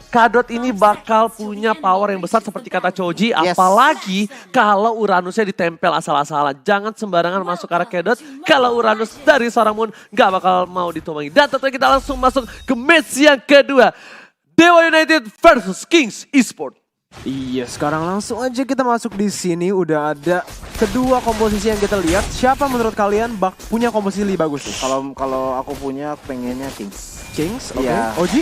Kadot ini bakal punya power yang besar seperti kata Choji, apalagi kalau Uranusnya ditempel asal-asalan. Jangan sembarangan masuk ke arah Kadot, kalau Uranus dari seorang Moon gak bakal mau ditumbangi. Dan tentunya kita langsung masuk ke match yang kedua. Dewa United versus Kings Esports. Iya, sekarang langsung aja kita masuk di sini. Udah ada kedua komposisi yang kita lihat. Siapa menurut kalian punya komposisi lebih bagus tuh? Kalau aku punya, aku pengennya Kings. Kings? Oke. Iya. Oji?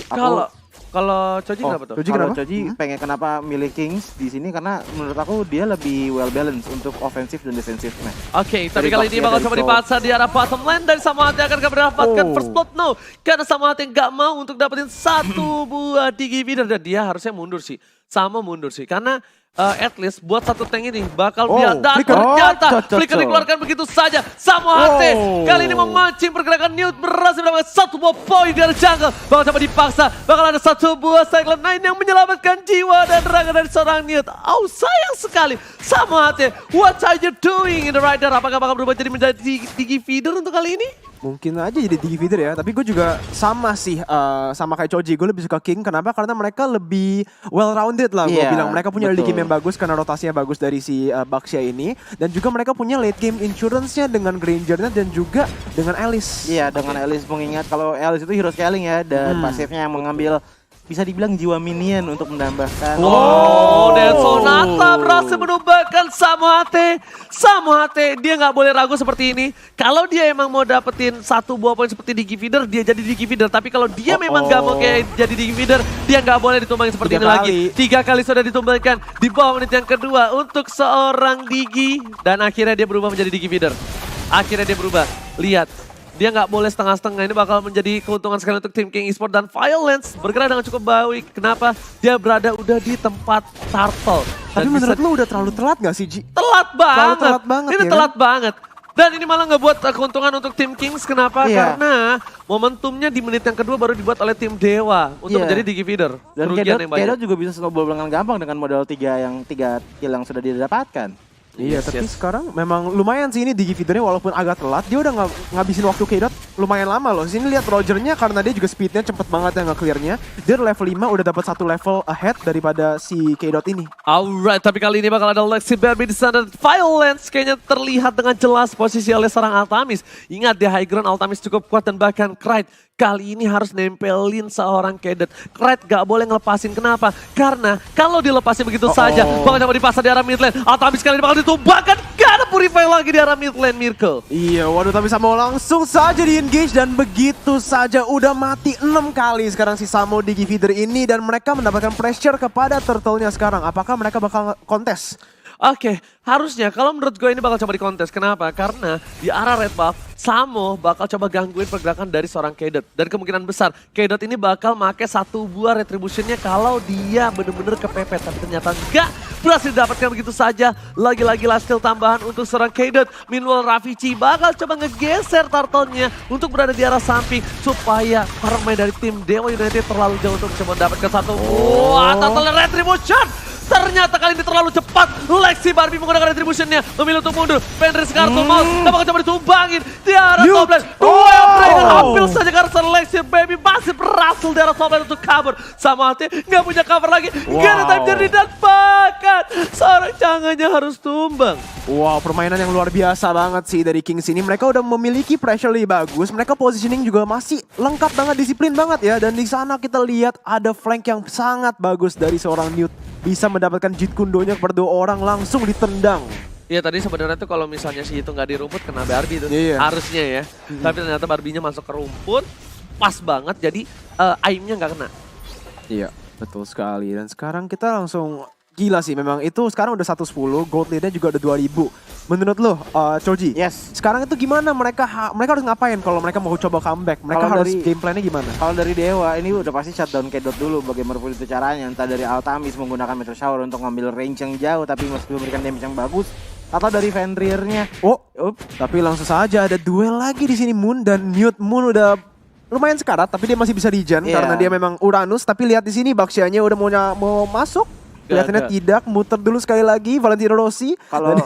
Kalau Choji kenapa tuh? Choji Kalau kenapa? Choji pengen kenapa milih Kings di sini karena menurut aku dia lebih well balanced untuk ofensif dan defensifnya. Oke, tapi Dari kali ini Baxia bakal dan coba Soul. dipaksa di arah bottom lane dan Samohate akan mendapatkan first blood no. Karena Samohate nggak mau untuk dapetin satu buah Digi Feeder dan dia harusnya mundur sih. Sama mundur sih karena at least buat satu tank ini bakal dia dan ternyata flicker dikeluarkan begitu saja. Samohate kali ini memancing pergerakan Newt berhasil mendapatkan satu buah poin dari jungle. Bakal coba dipaksa, bakal ada satu buah Cyclone 9 yang menyelamatkan jiwa dan raga dari seorang Newt. Oh sayang sekali Samohate, what are you doing in the rider? Apakah bakal berubah jadi menjadi Digi Feeder untuk kali ini? Mungkin aja jadi Digi Feeder ya, tapi gue juga sama sih, sama kayak Choji, gue lebih suka King. Kenapa? Karena mereka lebih well-rounded lah, gue bilang. Mereka punya early game yang bagus karena rotasinya bagus dari si Baxia ini. Dan juga mereka punya late game insurance-nya dengan Granger-nya dan juga dengan Alice. Iya, dengan Alice, mengingat kalau Alice itu hero scaling ya, dan pasifnya yang mengambil bisa dibilang jiwa minion untuk menambahkan. Dan Sonata berhasil menumbangkan Samohate. Samohate dia nggak boleh ragu seperti ini. Kalau dia emang mau dapetin satu buah poin seperti Digi Feeder, dia jadi Digi Feeder. Tapi kalau dia memang nggak mau kayak jadi Digi Feeder, dia nggak boleh ditumbangin seperti ini lagi. 3 kali sudah ditumbangkan di bawah menit yang kedua untuk seorang Digi. Dan akhirnya dia berubah menjadi Digi Feeder. Akhirnya dia berubah. Lihat. Dia nggak boleh setengah-setengah, ini bakal menjadi keuntungan sekali untuk tim King Esports. Dan Violence bergerak dengan cukup baik. Kenapa? Dia berada udah di tempat turtle. Tapi menurut lu udah terlalu telat gak sih, Ji? Telat banget. Telat banget ini ya telat banget. Dan ini malah ngebuat keuntungan untuk tim Kings. Kenapa? Karena momentumnya di menit yang kedua baru dibuat oleh tim Dewa untuk menjadi Digi Feeder. Dan Kedot juga bisa snowball dengan gampang dengan modal 3 kill yang sudah didapatkan. Iya, tapi sekarang memang lumayan sih ini Digi Feeder-nya walaupun agak telat. Dia udah ngabisin waktu Kedot lumayan lama loh. Sini lihat Roger-nya karena dia juga speed-nya cepet banget ya nge-clear-nya. Dia level 5 udah dapat satu level ahead daripada si Kedot ini. Alright, tapi kali ini bakal ada Lexi Barbie di sana. Violence kayaknya terlihat dengan jelas posisi oleh seorang Altamis. Ingat di high ground Altamis cukup kuat dan bahkan Krite kali ini harus nempelin seorang Kedot. Krite gak boleh ngelepasin, kenapa? Karena kalau dilepasin begitu saja, bakal coba dipasang di arah mid lane. Altamis kali ini bakal ditumbangkan, gak ada Purify lagi di arah mid lane, Miracle. Iya, waduh, tapi Samo langsung saja di-engage dan begitu saja udah mati 6 kali sekarang si Samo Digi Feeder ini. Dan mereka mendapatkan pressure kepada turtle-nya sekarang. Apakah mereka bakal kontes? Oke, harusnya kalau menurut gue ini bakal coba dikontes. Kenapa? Karena di arah red buff, Samo bakal coba gangguin pergerakan dari seorang Kedot. Dan kemungkinan besar, Kedot ini bakal make satu buah retributionnya kalau dia bener-bener kepepet. Tapi ternyata enggak, berhasil didapatkan begitu saja. Lagi-lagi last skill tambahan untuk seorang Kedot. Meanwhile Ravici bakal coba ngegeser turtle-nya untuk berada di arah samping. Supaya para pemain dari tim Dewa United terlalu jauh untuk coba mendapatkan satu buah turtle retribution. Ternyata kali ini terlalu cepat. Lexi Barbie menggunakan retributionnya. Memilih untuk mundur. Fenris kartu mouse. Dapat coba ditumbangin. Di arah top lane. Dua Dragon hampir saja karena Lexi Baby masih berhasil di arah top lane untuk cover. Samohate nggak punya cover lagi. Gak ada time journey dan bahkan seorang canggahnya harus tumbang. Wow, permainan yang luar biasa banget sih dari Kings ini. Mereka udah memiliki pressure lebih bagus. Mereka positioning juga masih lengkap banget, disiplin banget ya. Dan di sana kita lihat ada flank yang sangat bagus dari seorang Newt. Bisa mendapatkan Jeet Kundonya kepada 2 orang langsung ditendang. Iya tadi sebenarnya tuh kalau misalnya si itu nggak di rumput kena Barbie tuh harusnya ya. Tapi ternyata Barbie-nya masuk ke rumput pas banget jadi aimnya nggak kena. Iya betul sekali. Dan sekarang kita langsung gila sih memang itu sekarang udah 110, gold lead-nya juga udah 2000. Menurut lo, Choji, sekarang itu gimana mereka harus ngapain kalau mereka mau coba comeback? Mereka harus game plan-nya gimana? Kalau dari Dewa ini udah pasti shutdown Kedot dulu bagaimanapun itu caranya. Entah dari Altamis menggunakan Meteor Shower untuk ngambil range yang jauh tapi masih memberikan damage yang bagus. Atau dari Fenrir-nya. Tapi langsung saja ada duel lagi di sini Moon dan Newt. Moon udah lumayan sekarat tapi dia masih bisa regen karena dia memang Uranus. Tapi lihat di sini Baxianya udah mau masuk. Kelihatannya tidak, muter dulu sekali lagi Valentino Rossi. Kalau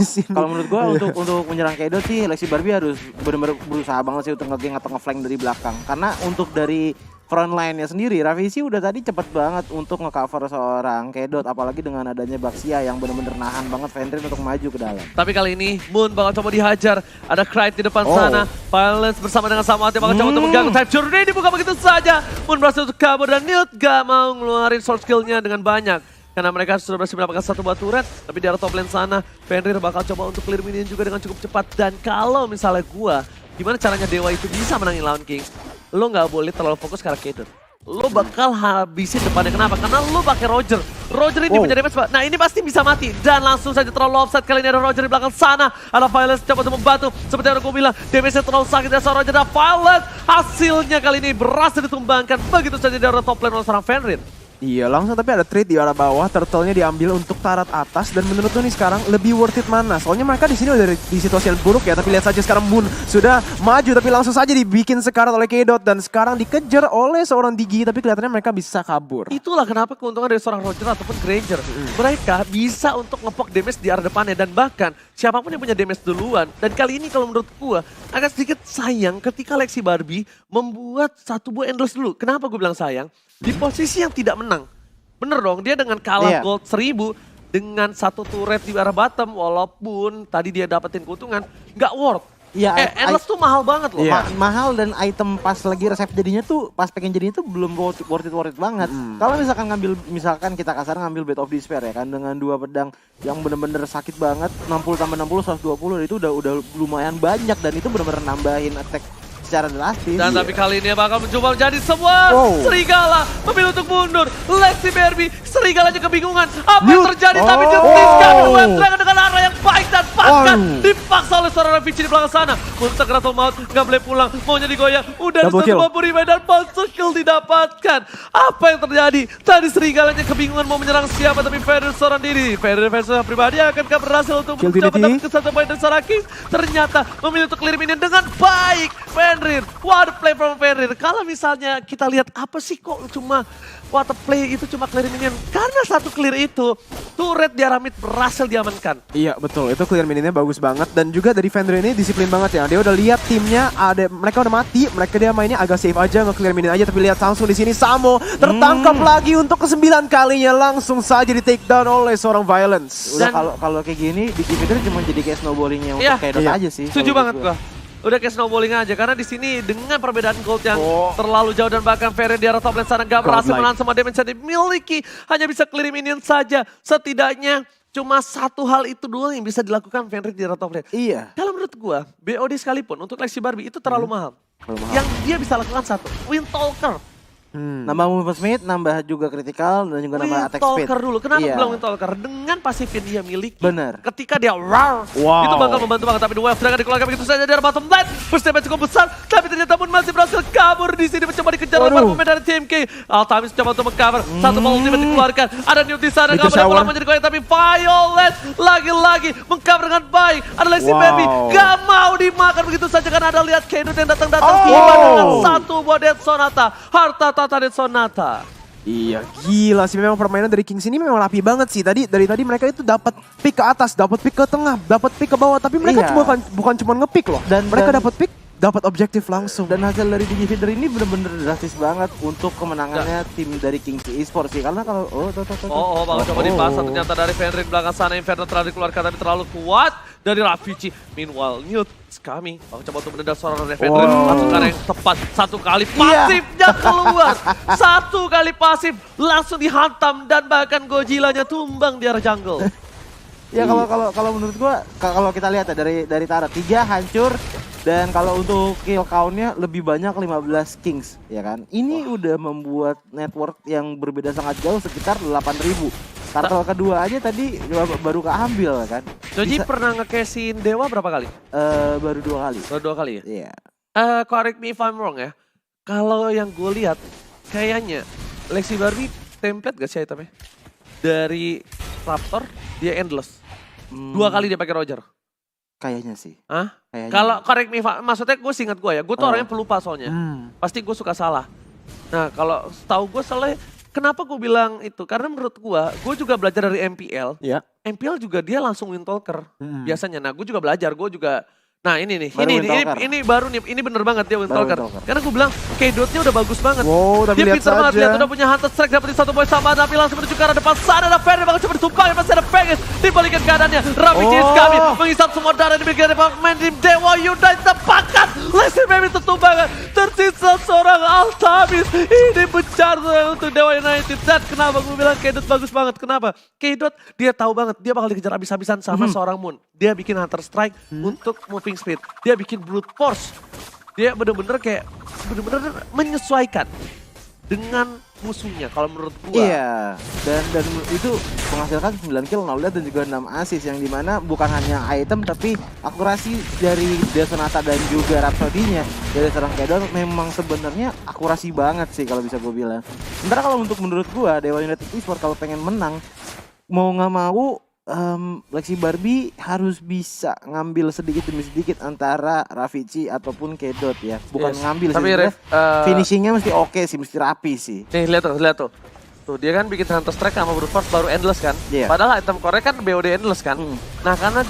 menurut gua untuk menyerang Kedot sih Lexi Barbie harus benar-benar berusaha banget sih untuk nge-gank atau nge-flank dari belakang. Karena untuk dari frontline-nya sendiri. Ravisi udah tadi cepet banget untuk ngecover seorang Kedot, apalagi dengan adanya Baxia yang bener-bener nahan banget Fenrir untuk maju ke dalam. Tapi kali ini Moon bakal coba dihajar. Ada Cryte di depan sana. Violence bersama dengan Samuati bakal coba untuk mengganggu Type Journey. Dibuka begitu saja. Moon berhasil untuk kabur dan Newt gak mau ngeluarin sword skill-nya dengan banyak. Karena mereka sudah berhasil mendapatkan satu buah turret. Tapi di arah top lane sana, Fenrir bakal coba untuk clear minion juga dengan cukup cepat. Dan kalau misalnya gua, gimana caranya Dewa itu bisa menangin lawan King? Lo gak boleh terlalu fokus ke arah Kedot. Lo bakal habisin depannya. Kenapa? Karena lo pakai Roger. Roger ini punya damage. Nah ini pasti bisa mati. Dan langsung saja terlalu offside. Kali ini ada Roger di belakang sana. Ada Violence coba untuk membantu. Seperti yang aku bilang, damage-nya terlalu sakit dari seorang Roger. Dan Violence hasilnya kali ini berhasil ditumbangkan. Begitu saja dari top lane oleh seorang Fenrir. Iya langsung, tapi ada trade di arah bawah, turtle-nya diambil untuk Tarat atas, dan menurut lu nih sekarang lebih worth it mana? Soalnya mereka di sini udah di situasi yang buruk ya, tapi lihat saja sekarang Moon sudah maju tapi langsung saja dibikin sekarat oleh Kedot dan sekarang dikejar oleh seorang Digi, tapi kelihatannya mereka bisa kabur. Itulah kenapa keuntungan dari seorang Roger ataupun Granger. Mereka bisa untuk ngepok damage di arah depannya dan bahkan siapapun yang punya damage duluan. Dan kali ini kalau menurut gua agak sedikit sayang ketika Lexi Barbie membuat satu buah endless dulu. Kenapa gue bilang sayang? Di posisi yang tidak menang. Bener dong, dia dengan kalah gold 1000 dengan satu turret di arah bottom walaupun tadi dia dapetin keuntungan, nggak worth. Iya, endless tuh mahal banget loh. Mahal dan item pas lagi resep jadinya tuh, pas pengen jadinya tuh belum worth it banget. Kalau misalkan kita kasar ngambil Blade of Despair ya kan, dengan dua pedang yang bener-bener sakit banget, 60 tambah 60, 120, itu udah lumayan banyak dan itu bener-bener nambahin attack secara drastis. Dan tapi kali ini bakal mencoba menjadi sebuah serigala memilih untuk mundur. Lexi Barbie, serigalanya kebingungan. Apa yang terjadi? Tapi ditiskan dengan arah yang baik dan bahkan dipaksa oleh seorang Ravicii di belakang sana. Monster Kratos Maut nggak boleh pulang, maunya digoyang. Udah di 150 remain dan monster kill didapatkan. Apa yang terjadi? Tadi serigalanya kebingungan mau menyerang siapa, tapi Fenrir seorang diri. Fenrir versus pribadi akankah berhasil untuk mencoba mendapatkan satu poin dari seorang King? Ternyata memilih untuk clear minion dengan baik. Fenrir, what a play from Fenrir. Kalau misalnya kita lihat apa sih kok cuma what a play itu cuma clear minion. Karena satu clear itu, turret di arah mid berhasil diamankan. Iya betul, itu clear minionnya bagus banget. Dan juga dari Fenrir ini disiplin banget ya. Dia udah lihat timnya, mereka udah mati, dia mainnya agak safe aja, nge-clear minion aja. Tapi lihat langsung di sini Samo tertangkap lagi untuk ke-9 kalinya. Langsung saja di take down oleh seorang Violence. Udah kalau kayak gini, Digi Feeder cuma jadi kayak snowballingnya untuk Kedot aja sih. Setuju banget gua. Udah kayak snowballing aja, karena di sini dengan perbedaan gold yang terlalu jauh dan bahkan Fenrir di arah top lane sana gak berhasil menahan semua damage yang dimiliki. Hanya bisa clear minion saja. Setidaknya cuma satu hal itu doang yang bisa dilakukan Fenrir di arah top lane. Iya. Kalau menurut gua, BOD sekalipun untuk Lexi Barbie itu terlalu mahal. Yang dia bisa lakukan satu, Windtalker. Nambah movement speed, nambah juga critical dan juga nambah attack speed. Windtalker dulu, kenapa bilang Windtalker? Dengan pasif yang dia miliki. Bener. Ketika dia itu bakal membantu banget. Tapi The Wave sedangkan dikeluarkan begitu saja dari bottom lane. Burst damage cukup besar, tapi ternyata pun masih berhasil kabur di sini mencoba dikejar oleh para pemain dari TMK. Altamis coba untuk mengcover, satu ball ultimate dikeluarkan. Ada Newt di sana, gak boleh pulang menjadi goyang, tapi Violet lagi-lagi mengcover dengan baik. Ada Lexi Baby, gak mau dimakan begitu saja karena ada lihat Kedot yang datang-datang tiba dengan satu buah Death Sonata. Harta Tata Death Sonata. Iya, gila sih memang permainan dari Kings ini memang rapi banget sih. Dari tadi mereka itu dapat pick ke atas, dapat pick ke tengah, dapat pick ke bawah, tapi mereka bukan cuma nge-pick loh. Dan mereka dapat pick, dapat objektif langsung. Dan hasil dari Digi Feeder ini bener-bener drastis banget untuk kemenangannya tim dari Kings Esports sih. Karena kalau bakal coba dipasang ternyata dari Fenrir belakang sana. Inferno telah dikeluarkan tapi terlalu kuat dari Ravicii. Meanwhile, Newt kami bakal coba untuk menendang seorang Fenrir. Masukkan yang tepat, satu kali pasifnya keluar. Satu kali pasif langsung dihantam dan bahkan Godzilla-nya tumbang di arah jungle. Ya kalau menurut gua, kalau kita lihat ya dari Tara 3 hancur. Dan kalau untuk kill count-nya lebih banyak 15 Kings, ya kan? Ini udah membuat network yang berbeda sangat jauh sekitar 8.000. Turtle kedua aja tadi baru keambil kan. Joji pernah nge-cashin Dewa berapa kali? Baru 2 kali. Baru 2 kali ya? Iya. Correct me if I'm wrong ya. Kalau yang gue lihat, kayaknya Lexi Barbie template gak sih itemnya? Dari Raptor, dia endless. 2 kali dia pakai Roger. Kayaknya sih. Hah? Kayaknya. Kalau correct me, maksudnya gue seingat gue ya, gue tuh orangnya pelupa soalnya. Pasti gue suka salah. Nah kalau tahu gue soalnya, kenapa gue bilang itu? Karena menurut gue juga belajar dari MPL. Iya. MPL juga dia langsung Windtalker biasanya. Nah gue juga belajar, gue juga Nah ini nih, Baru ini Windtalker. ini baru nih, ini bener banget dia Windtalker. Windtalker. Karena gue bilang K-Dotnya udah bagus banget. Wow, tapi Dia lihat pintar banget, saja. lihat udah punya Hunter Strike, dapetin 1 poin sama tapi langsung menuju ke arah depan sana. Ada Ferry bakal coba ditumpangin, masih ada Vegas dibalikin keadaannya. Ravage is kami mengisap semua darah diberikan dari pemain tim Dewa United tepakan. Lesti Baby tertumbangkan, tersisa seorang Altamis. Ini besar untuk Dewa United. Dan kenapa gue bilang K-Dot bagus banget? Kenapa? K-Dot dia tahu banget, dia bakal dikejar habis-habisan sama seorang Moon. Dia bikin Hunter Strike untuk moving speed. Dia bikin Brute Force. Dia bener-bener kayak menyesuaikan dengan musuhnya kalau menurut gua. Iya, dan itu menghasilkan 9 kill, 0 dan juga 6 assist yang dimana bukan hanya item tapi akurasi dari Desonata dan juga Rhapsody-nya dari seorang K-Dot memang sebenarnya akurasi banget sih kalau bisa gue bilang. Sementara kalau untuk menurut gua Dewa United Esports kalau pengen menang mau nggak mau Lexi Barbie harus bisa ngambil sedikit demi sedikit antara Ravage ataupun K-Dot ya. Bukan Yes. ngambil Tapi sih. Ref, Finishingnya mesti oke sih, mesti rapi sih. Nih lihat tuh. Tuh dia kan bikin Hunter Strike sama Brute Force baru Endless kan. Iya. Padahal item core kan BOD Endless kan. Nah karena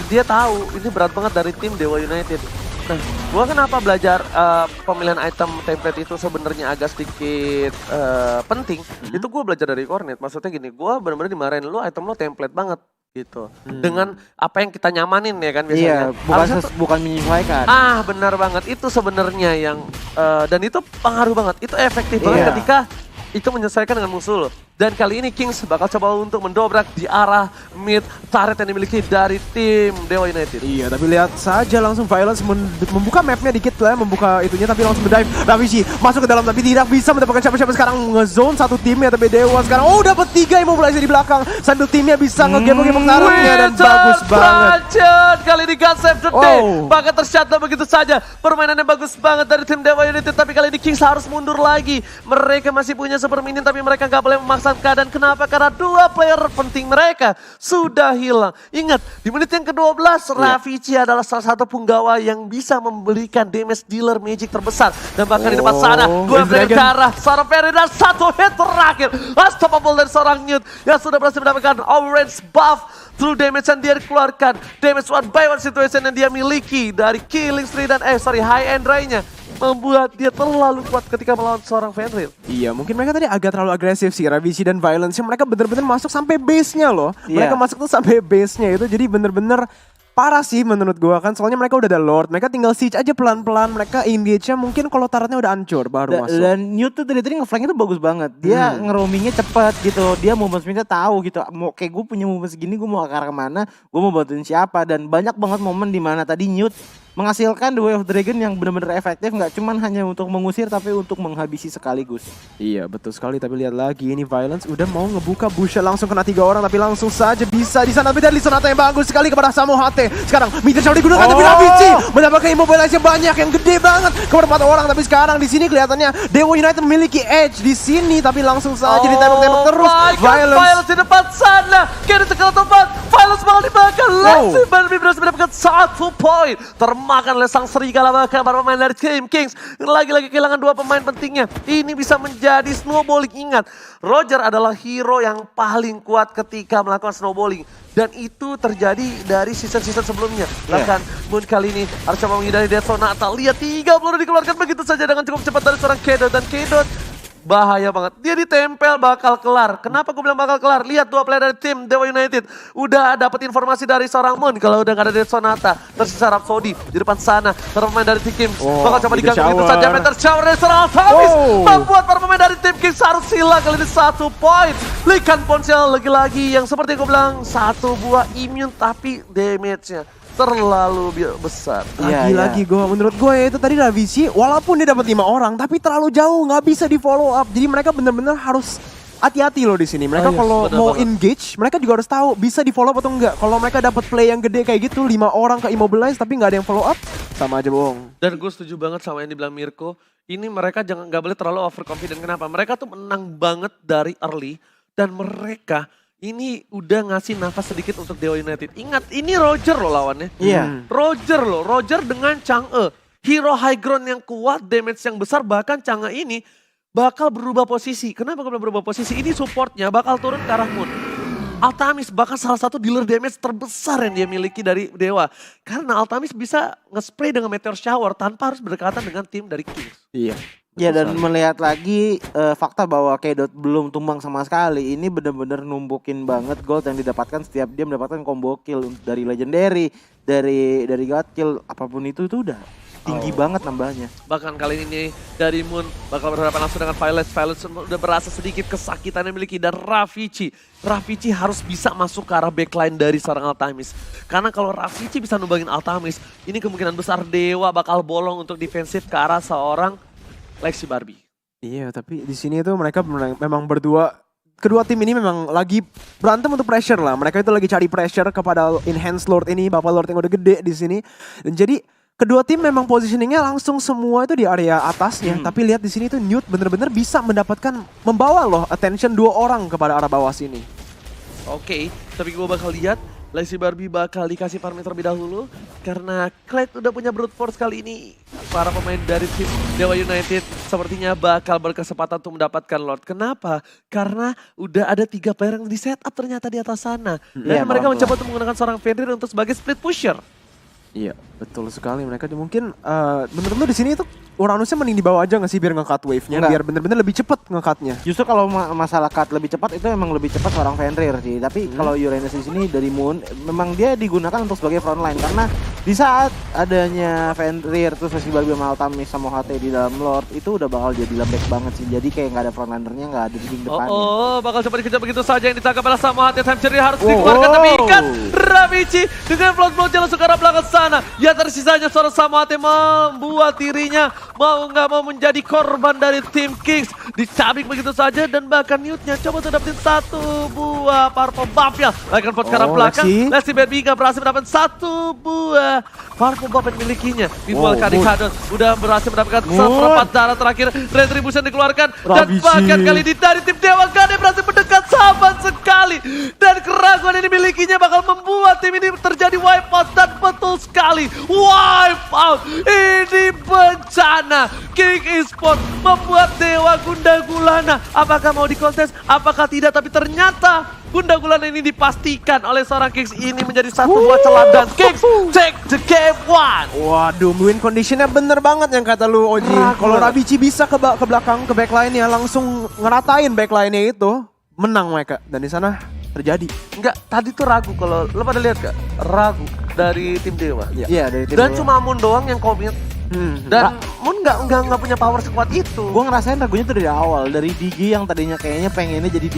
dia tahu ini berat banget dari tim Dewa United. Nah, gua kenapa belajar pemilihan item template itu sebenarnya agak sedikit penting. Itu gua belajar dari Cornet. Maksudnya gini, gua benar-benar dimarahin lu item lu template banget gitu. Dengan apa yang kita nyamanin ya kan biasanya. Iya, Harusnya tuh- bukan menyesuaikan. benar banget. Itu sebenarnya yang dan itu pengaruh banget. Itu efektif banget Iya. ketika itu menyesuaikan dengan musuh lo. Dan kali ini Kings bakal coba untuk mendobrak di arah mid turret yang dimiliki dari tim Dewa United. Iya, tapi lihat saja langsung Violence membuka mapnya dikit lah, membuka itunya tapi langsung mendive. Raviji masuk ke dalam tapi tidak bisa mendapatkan siapa-siapa sekarang nge-zone satu timnya tapi Dewa sekarang dapat 3 immobilize di belakang sambil timnya bisa nge-game tarotnya dan bagus banget. Wizard kali ini God Save the Day. Wow. Bahkan tercatat begitu saja. Permainannya bagus banget dari tim Dewa United. Tapi kali ini Kings harus mundur lagi. Mereka masih punya super minion tapi mereka nggak boleh memaksakan keadaan. Kenapa? Karena 2 player penting mereka sudah hilang. Ingat, di menit yang ke-12 Ravage adalah salah satu punggawa yang bisa memberikan damage dealer magic terbesar. Dan bahkan di depan sana, 2 player ke arah seorang Ferry dan 1 hit terakhir. Unstoppable dari seorang Newt yang sudah berhasil mendapatkan orange buff through damage yang dia keluarkan. Damage one by one situation yang dia miliki dari killing spree dan high end ray-nya membuat dia terlalu kuat ketika melawan seorang Fenrir. Iya, mungkin mereka tadi agak terlalu agresif sih, Raviji dan Violence. Mereka bener-bener masuk sampai base-nya loh. Iya. Mereka masuk tuh sampai base-nya itu, jadi bener-bener parah sih menurut gua kan. Soalnya mereka udah ada Lord, mereka tinggal siege aja pelan-pelan. Mereka engage-nya mungkin kalau turretnya udah hancur baru masuk. Dan Newt tuh tadi nge-flank itu bagus banget. Dia nge-roamingnya cepet gitu. Dia movement speednya tahu gitu. Mau kayak gue punya movement segini, gue mau ke arah kemana, gue mau bantuin siapa. Dan banyak banget momen dimana tadi Newt menghasilkan The Way of Dragon yang benar-benar efektif, nggak cuman hanya untuk mengusir tapi untuk menghabisi sekaligus. Iya betul sekali, tapi lihat lagi ini Violence udah mau ngebuka Busha, langsung kena 3 orang tapi langsung saja bisa di sana. Tapi dari Sonata yang bagus sekali kepada Samo HT. Sekarang Mitra Shaw digunakan tapi Raviji mendapatkan immobilize yang banyak yang gede banget kepada 4 orang. Tapi sekarang di sini kelihatannya Dewa United memiliki edge di sini tapi langsung saja ditembak-tembak terus. Violence di depan sana. Kiri tekan tempat. Violence malah di belakang. Lexi Barbie berhasil mendapatkan 1 poin. Termakan oleh sang serigala bahkan para pemain dari tim Kings. Lagi-lagi kehilangan 2 pemain pentingnya. Ini bisa menjadi snowballing. Ingat, Roger adalah hero yang paling kuat ketika melakukan snowballing. Dan itu terjadi dari season-season sebelumnya. Bahkan Moon kali ini harus coba menghindari Death Sonata. Lihat 3 peluru dikeluarkan begitu saja dengan cukup cepat dari seorang K-Dot. Dan K-Dot bahaya banget. Dia ditempel bakal kelar. Kenapa gue bilang bakal kelar? Lihat 2 player dari tim Dewa United. Udah dapat informasi dari seorang Moon. Kalau udah gak ada Death Sonata. Tersisa Rhapsody di depan sana. Para pemain dari tim Kings bakal coba diganggu itu saja. Meter shower dari seorang Altamis. Membuat para pemain dari tim Kings harus hilang kali ini 1 poin. Likan Ponsel lagi-lagi yang seperti gue bilang. 1 buah immune tapi damage-nya terlalu besar. Lagi-lagi menurut gue itu tadi Raviji walaupun dia dapat 5 orang tapi terlalu jauh, nggak bisa di follow up. Jadi mereka benar-benar harus hati-hati loh di sini. Mereka kalau mau engage, mereka juga harus tahu bisa di follow up atau enggak. Kalau mereka dapat play yang gede kayak gitu 5 orang ke immobilize tapi nggak ada yang follow up, sama aja bohong. Dan gue setuju banget sama yang dibilang Mirko. Ini mereka nggak boleh terlalu overconfident. Kenapa? Mereka tuh menang banget dari early dan mereka ini udah ngasih nafas sedikit untuk Dewa United. Ingat, ini Roger loh lawannya. Iya. Roger dengan Chang'e. Hero high ground yang kuat, damage yang besar. Bahkan Chang'e ini bakal berubah posisi. Kenapa bakal berubah posisi? Ini supportnya bakal turun ke arah Moon. Altamis bahkan salah satu dealer damage terbesar yang dia miliki dari Dewa. Karena Altamis bisa nge-spray dengan Meteor Shower tanpa harus berdekatan dengan tim dari Kings. Iya. Ya dan melihat lagi fakta bahwa K-Dot belum tumbang sama sekali, ini bener-bener numbukin banget gold yang didapatkan setiap dia mendapatkan combo kill dari legendary, dari god kill, apapun itu udah tinggi banget nambahnya. Bahkan kali ini dari Moon bakal berhadapan langsung dengan Violet. Violet udah berasa sedikit kesakitan yang miliki dan Ravici harus bisa masuk ke arah backline dari seorang Altamis. Karena kalau Ravici bisa numbangin Altamis, ini kemungkinan besar Dewa bakal bolong untuk defensif ke arah seorang Lexi Barbie. Iya, tapi di sini itu mereka memang berdua, kedua tim ini memang lagi berantem untuk pressure lah. Mereka itu lagi cari pressure kepada Enhanced Lord ini, Bapak Lord yang udah gede di sini. Dan jadi kedua tim memang positioningnya langsung semua itu di area atasnya. Tapi lihat di sini tuh Newt bener-bener bisa mendapatkan, membawa loh attention 2 orang kepada arah bawah sini. Oke, tapi gue bakal lihat Lexi Barbie bakal dikasih farming terlebih dahulu. Karena Clyde udah punya brute force kali ini. Para pemain dari tim Dewa United sepertinya bakal berkesempatan untuk mendapatkan Lord. Kenapa? Karena udah ada 3 player yang di setup ternyata di atas sana. Dan mereka mencoba untuk menggunakan seorang Fenrir untuk sebagai split pusher. Iya, betul sekali. Mereka mungkin menurut lu di sini itu Uranusnya mending dibawa aja nggak sih biar nge-cut wave-nya, biar bener-bener lebih cepet nge-cutnya. Justru kalau masalah cut lebih cepat itu emang lebih cepat seorang Fenrir sih. Tapi kalau Uranus di sini dari Moon memang dia digunakan untuk sebagai frontline karena di saat adanya Fenrir terus Lexi Barbie sama Altamis sama HT di dalam Lord itu udah bakal jadi lembek banget sih. Jadi kayak nggak ada frontlinernya, nggak ada di depannya. Bakal coba dikejar begitu saja yang ditangkap oleh sama HT. Time Cherry harus dikeluarkan tapi ikan Ravici dengan float-float langsung ke arah belakang sana. Ya tersisanya seorang sama HT membuat dirinya mau nggak mau menjadi korban dari tim Kings. Dicabik begitu saja dan bahkan Newt-nya coba untuk dapetin 1 buah Purple Buff ya. Bahkan vote ke arah belakang. Lexi Barbie nggak berhasil mendapatkan 1 buah Purple Buff yang milikinya. Meanwhile Kadikadon udah berhasil mendapatkan 1/4 darah terakhir. Retribution dikeluarkan. Dan bahkan kali ini dari tim Dewa Gade berhasil mendekat sama sekali. Dan keraguan ini milikinya bakal membuat tim ini terjadi wipe out. Dan betul sekali wipe out. Ini bencana. King Esports membuat Dewa Gunda Gulana. Apakah mau dikontes? Apakah tidak? Tapi ternyata Gunda Gulana ini dipastikan oleh seorang Kings ini menjadi 1 buah celah dan Kings take the game 1. Waduh, win conditionnya bener banget yang kata lu Oji. Kalau Ravici bisa ke belakang, ke backline-nya langsung ngeratain backline-nya itu, menang mereka. Dan di sana terjadi. Enggak, tadi tuh ragu kalau lo pada lihat gak? Ragu dari tim Dewa. Iya, dari tim Dan Dewa. cuma Moon doang yang komit. Dan Moon nggak punya power sekuat itu. Gue ngerasain ragunya tuh dari awal, dari DG yang tadinya kayaknya pengennya jadi DG